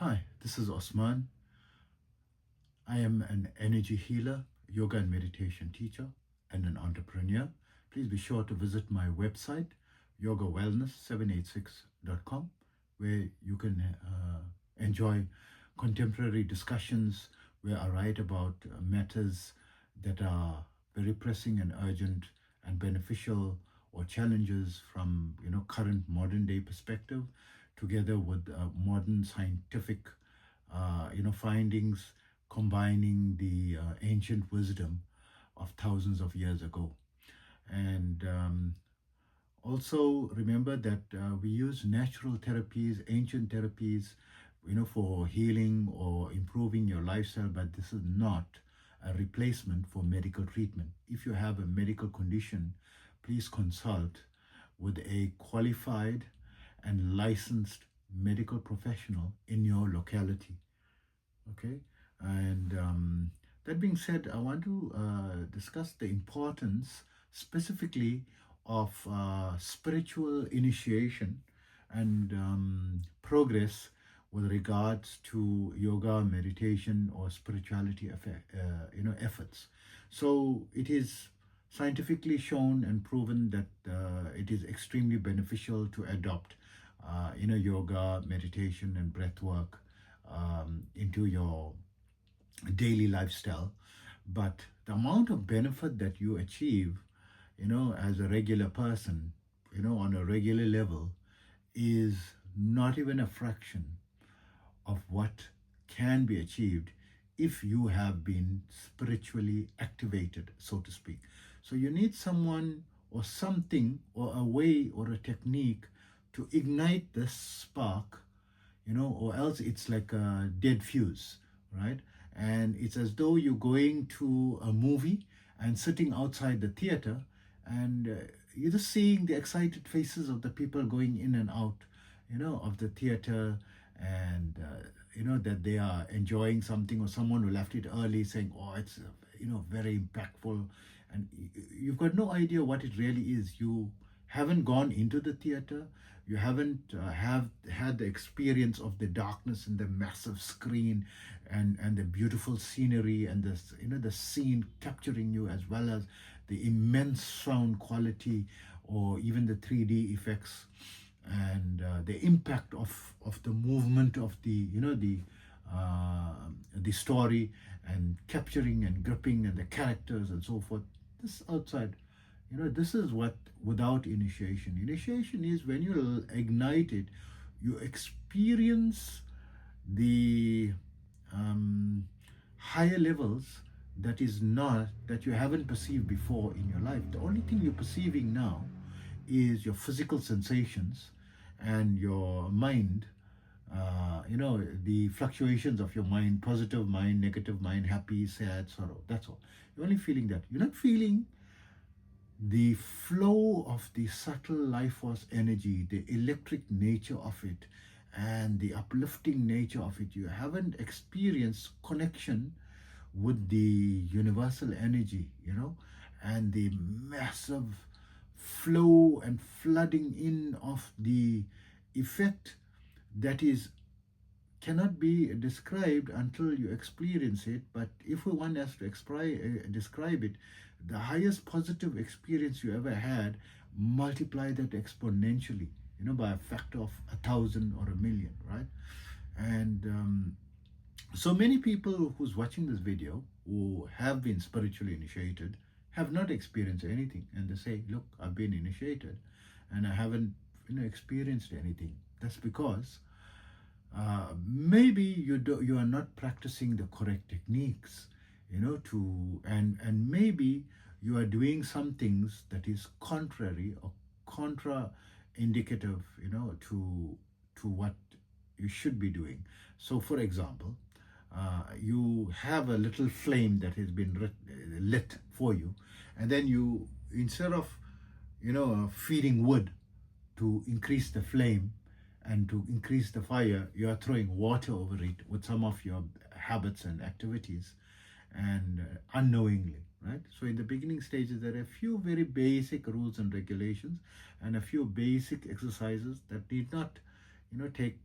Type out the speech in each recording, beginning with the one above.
Hi, this is Osman. I am an energy healer, yoga and meditation teacher, and an entrepreneur. Please be sure to visit my website, yogawellness786.com, where you can enjoy contemporary discussions where I write about matters that are very pressing and urgent and beneficial, or challenges from current modern day perspective, together with modern scientific findings, combining the ancient wisdom of thousands of years ago. And also remember that we use natural therapies, ancient therapies, for healing or improving your lifestyle, but this is not a replacement for medical treatment. If you have a medical condition, please consult with a qualified and licensed medical professional in your locality. Okay, and that being said, I want to discuss the importance specifically of spiritual initiation and progress with regards to yoga, meditation, or spirituality efforts. So it is scientifically shown and proven that it is extremely beneficial to adopt yoga, meditation, and breath work into your daily lifestyle. But the amount of benefit that you achieve, as a regular person, on a regular level, is not even a fraction of what can be achieved if you have been spiritually activated, so to speak. So you need someone or something or a way or a technique to ignite this spark, or else it's like a dead fuse, right? And it's as though you're going to a movie and sitting outside the theater, and you're just seeing the excited faces of the people going in and out, of the theater, and that they are enjoying something, or someone who left it early saying, "Oh, it's very impactful," and you've got no idea what it really is. You haven't gone into the theater. You haven't have had the experience of the darkness and the massive screen, and the beautiful scenery, and the scene capturing you, as well as the immense sound quality, or even the 3D effects, and the impact of the movement of the story, and capturing and gripping and the characters and so forth. This outside, this is what, without initiation. Initiation is when you ignite it, you experience the higher levels that you haven't perceived before in your life. The only thing you're perceiving now is your physical sensations and your mind, the fluctuations of your mind, positive mind, negative mind, happy, sad, sorrow. That's all. You're only feeling that. You're not feeling the flow of the subtle life force energy, the electric nature of it, and the uplifting nature of it. You haven't experienced connection with the universal energy, and the massive flow and flooding in of the effect that is cannot be described until you experience it. But if we want us to describe it, the highest positive experience you ever had, multiply that exponentially, by a factor of 1,000 or 1,000,000, right? And so many people who's watching this video, who have been spiritually initiated, have not experienced anything, and they say, "Look, I've been initiated and I haven't experienced anything." That's because maybe you are not practicing the correct techniques, and maybe you are doing some things that is contrary or contra indicative, to what you should be doing. So for example, you have a little flame that has been lit for you, and then you, instead of feeding wood to increase the flame and to increase the fire, you are throwing water over it with some of your habits and activities, and unknowingly, right? So in the beginning stages, there are a few very basic rules and regulations, and a few basic exercises that need not take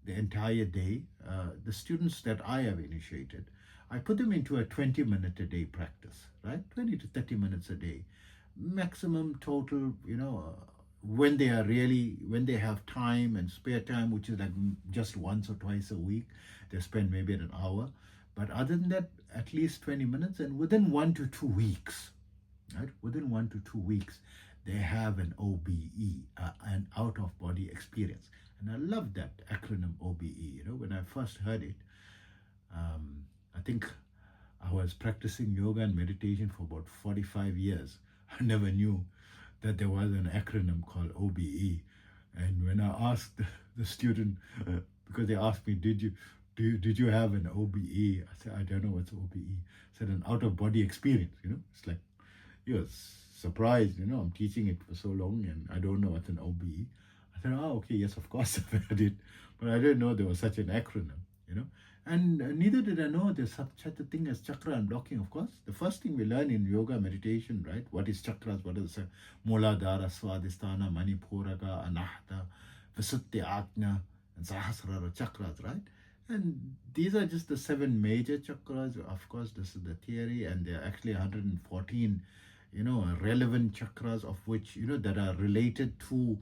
the entire day. The students that I have initiated, I put them into a 20-minute a day practice, right? 20 to 30 minutes a day, maximum total, when they are really, when they have time and spare time, which is like just once or twice a week, they spend maybe an hour. But other than that, at least 20 minutes, and within 1 to 2 weeks, right? Within 1 to 2 weeks, they have an OBE, an out of body experience. And I love that acronym OBE. When I first heard it, I think I was practicing yoga and meditation for about 45 years. I never knew that there was an acronym called OBE. And when I asked the student, because they asked me, did you have an OBE? I said, I don't know what's OBE. I said, an out of body experience. It's like, you're surprised, I'm teaching it for so long and I don't know what's an OBE. I said, oh, okay, yes, of course I've heard it, but I didn't know there was such an acronym. And neither did I know there's such a thing as chakra unblocking, of course. The first thing we learn in yoga meditation, right? What is chakras? What is Muladhara, Swadhisthana, Manipuraga, Anahata, Visuddhi, Ajna, and Sahasrara chakras, right? And these are just the 7 major chakras. Of course, this is the theory, and there are actually 114, relevant chakras, of which, that are related to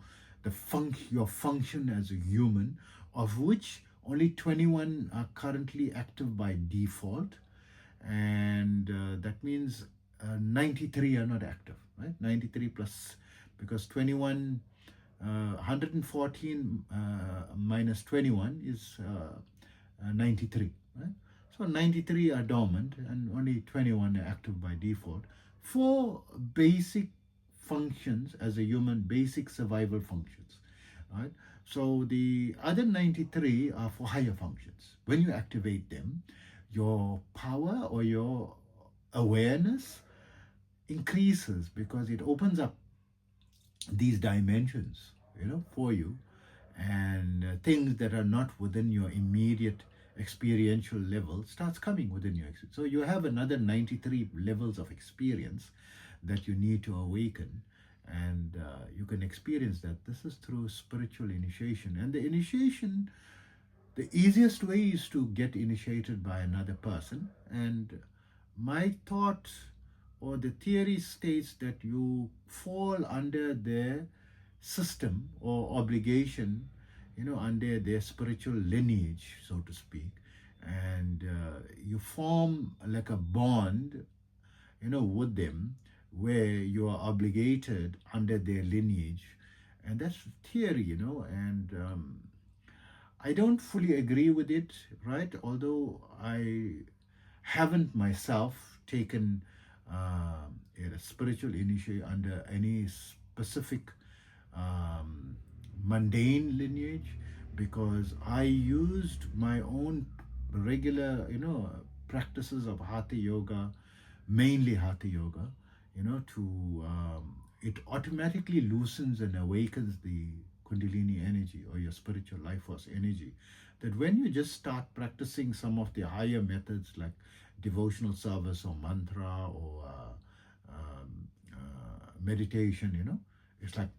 your function as a human, of which only 21 are currently active by default, and that means 93 are not active, right? 93 plus, because 114 minus 21 is 93, right? So 93 are dormant and only 21 are active by default for basic functions as a human, basic survival functions, right? So the other 93 are for higher functions. When you activate them, your power or your awareness increases because it opens up these dimensions, for you, and things that are not within your immediate experiential level starts coming within your experience. So you have another 93 levels of experience that you need to awaken, and you can experience that. This is through spiritual initiation. And the initiation, the easiest way is to get initiated by another person. And my thought or the theory states that you fall under their system or obligation, under their spiritual lineage, so to speak, and you form like a bond, with them, where you are obligated under their lineage, and that's theory, and I don't fully agree with it, right? Although I haven't myself taken a spiritual initiation under any specific mundane lineage, because I used my own regular, practices of Hatha Yoga, mainly Hatha Yoga, to it automatically loosens and awakens the Kundalini energy or your spiritual life force energy. That when you just start practicing some of the higher methods like devotional service or mantra or meditation, it's like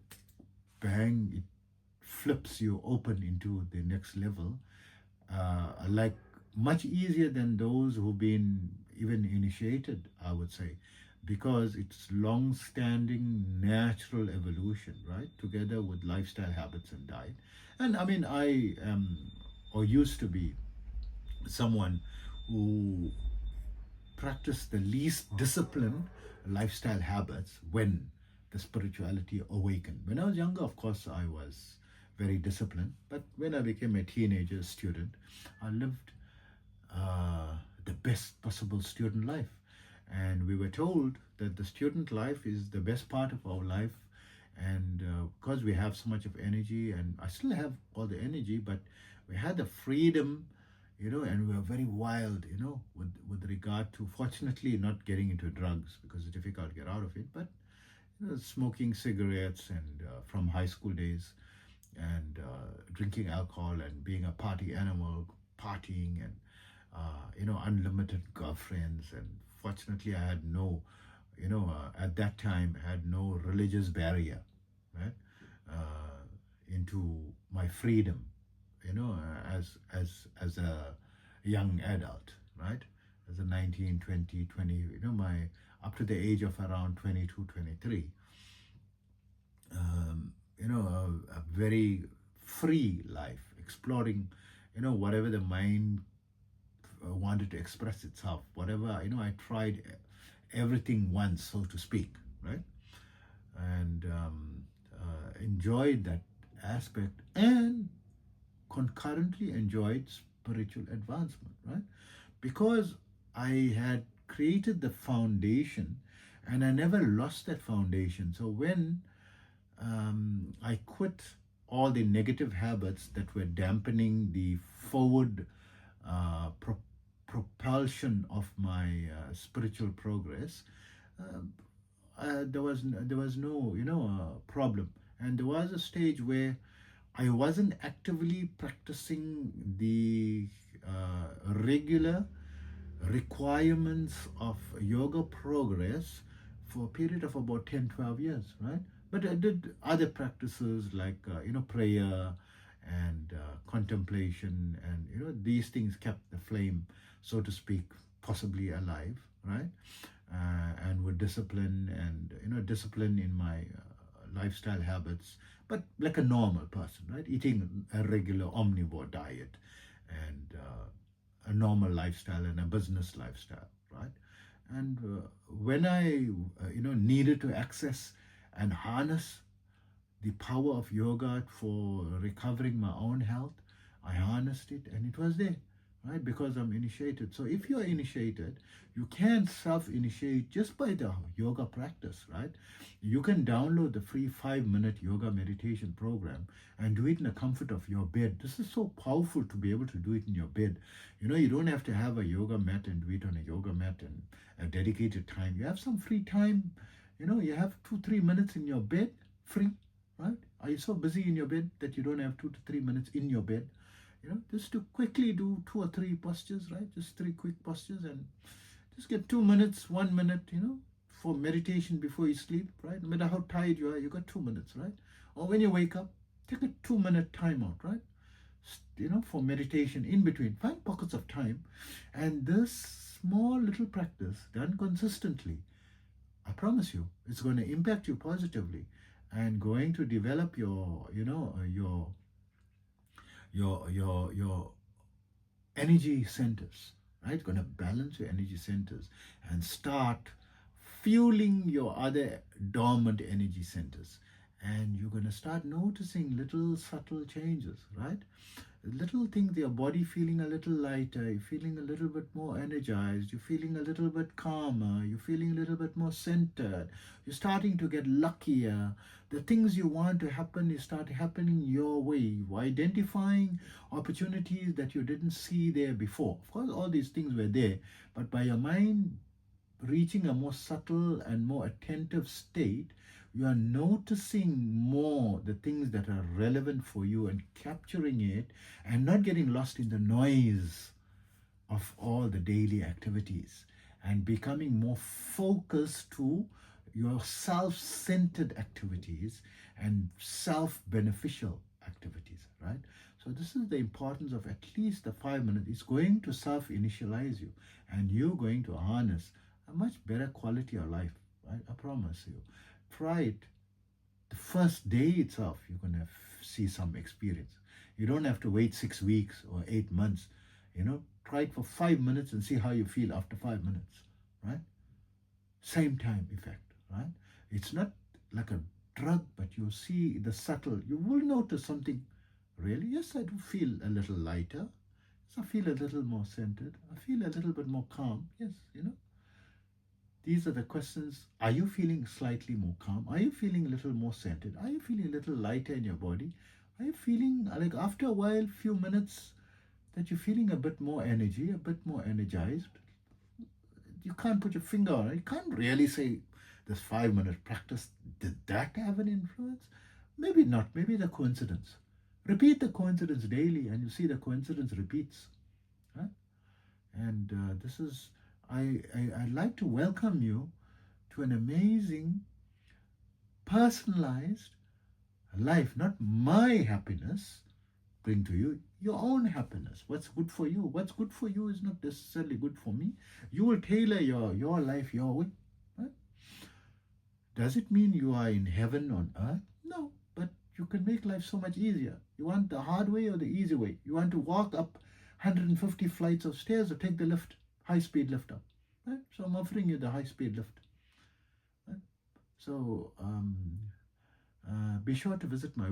bang, it flips you open into the next level, like much easier than those who've been even initiated, I would say, because it's long-standing natural evolution, right? Together with lifestyle habits and diet. And I mean, I am or used to be someone who practiced the least disciplined lifestyle habits when the spirituality awakened. When I was younger, of course, I was very disciplined. But when I became a teenager student, I lived the best possible student life. And we were told that the student life is the best part of our life. And because we have so much of energy, and I still have all the energy, but we had the freedom, and we were very wild, with regard to, fortunately, not getting into drugs because it's difficult to get out of it, but smoking cigarettes and from high school days, and drinking alcohol and being a party animal, partying, and unlimited girlfriends. And fortunately, I had no, at that time, I had no religious barrier, right, into my freedom as a young adult, right? As a 19, 20, 20, my up to the age of around 22, 23. A very free life, exploring, whatever the mind wanted to express itself, whatever, I tried everything once, so to speak, right? And enjoyed that aspect, and concurrently enjoyed spiritual advancement, right? Because I had created the foundation and I never lost that foundation. So when I quit all the negative habits that were dampening the forward propulsion of my spiritual progress, there was no problem, and there was a stage where I wasn't actively practicing the regular requirements of yoga progress for a period of about 10, 12 years, right? But I did other practices like, prayer and contemplation, and, these things kept the flame, so to speak, possibly alive, right? And with discipline and, discipline in my lifestyle habits, but like a normal person, right? Eating a regular omnivore diet and a normal lifestyle and a business lifestyle, right? And when I, needed to access and harness the power of yoga for recovering my own health, I harnessed it, and it was there, right? Because I'm initiated. So if you're initiated, you can self-initiate just by the yoga practice, right? You can download the free 5-minute yoga meditation program and do it in the comfort of your bed. This is so powerful to be able to do it in your bed. You don't have to have a yoga mat and do it on a yoga mat and a dedicated time. You have some free time. You have 2-3 minutes in your bed, free, right? Are you so busy in your bed that you don't have 2 to 3 minutes in your bed? Just to quickly do 2 or 3 postures, right? Just 3 quick postures, and just get 2 minutes, 1 minute, for meditation before you sleep, right? No matter how tired you are, you got 2 minutes, right? Or when you wake up, take a 2-minute timeout, right? For meditation in between. Find pockets of time, and this small little practice done consistently, I promise you, it's going to impact you positively and going to develop your energy centers, right? Going to balance your energy centers and start fueling your other dormant energy centers. And you're going to start noticing little subtle changes, right? Little things, your body feeling a little lighter, you're feeling a little bit more energized, you're feeling a little bit calmer, you're feeling a little bit more centered, you're starting to get luckier. The things you want to happen, you start happening your way. You're identifying opportunities that you didn't see there before. Of course, all these things were there, but by your mind reaching a more subtle and more attentive state, you are noticing more the things that are relevant for you and capturing it and not getting lost in the noise of all the daily activities and becoming more focused to your self-centered activities and self-beneficial activities, right? So this is the importance of at least the 5 minutes. It's going to self-initialize you, and you're going to harness a much better quality of life, right? I promise you. Try it. The first day itself, you're going to see some experience. You don't have to wait 6 weeks or 8 months. Try it for 5 minutes and see how you feel after 5 minutes, right? Same time effect, right? It's not like a drug, but you see the subtle. You will notice something. Really? Yes, I do feel a little lighter. Yes, I feel a little more centered. I feel a little bit more calm. Yes, These are the questions. Are you feeling slightly more calm? Are you feeling a little more centered? Are you feeling a little lighter in your body? Are you feeling like after a while, few minutes, that you're feeling a bit more energy, a bit more energized? You can't put your finger on it. You can't really say this 5-minute practice, did that have an influence? Maybe not. Maybe the coincidence. Repeat the coincidence daily and you see the coincidence repeats. Right? And this is... I'd like to welcome you to an amazing, personalized life. Not my happiness bring to you, your own happiness. What's good for you? What's good for you is not necessarily good for me. You will tailor your life your way. Right? Does it mean you are in heaven on earth? No, but you can make life so much easier. You want the hard way or the easy way? You want to walk up 150 flights of stairs or take the lift, high-speed lift up? Right? So I'm offering you the high-speed lift. Right? So be sure to visit my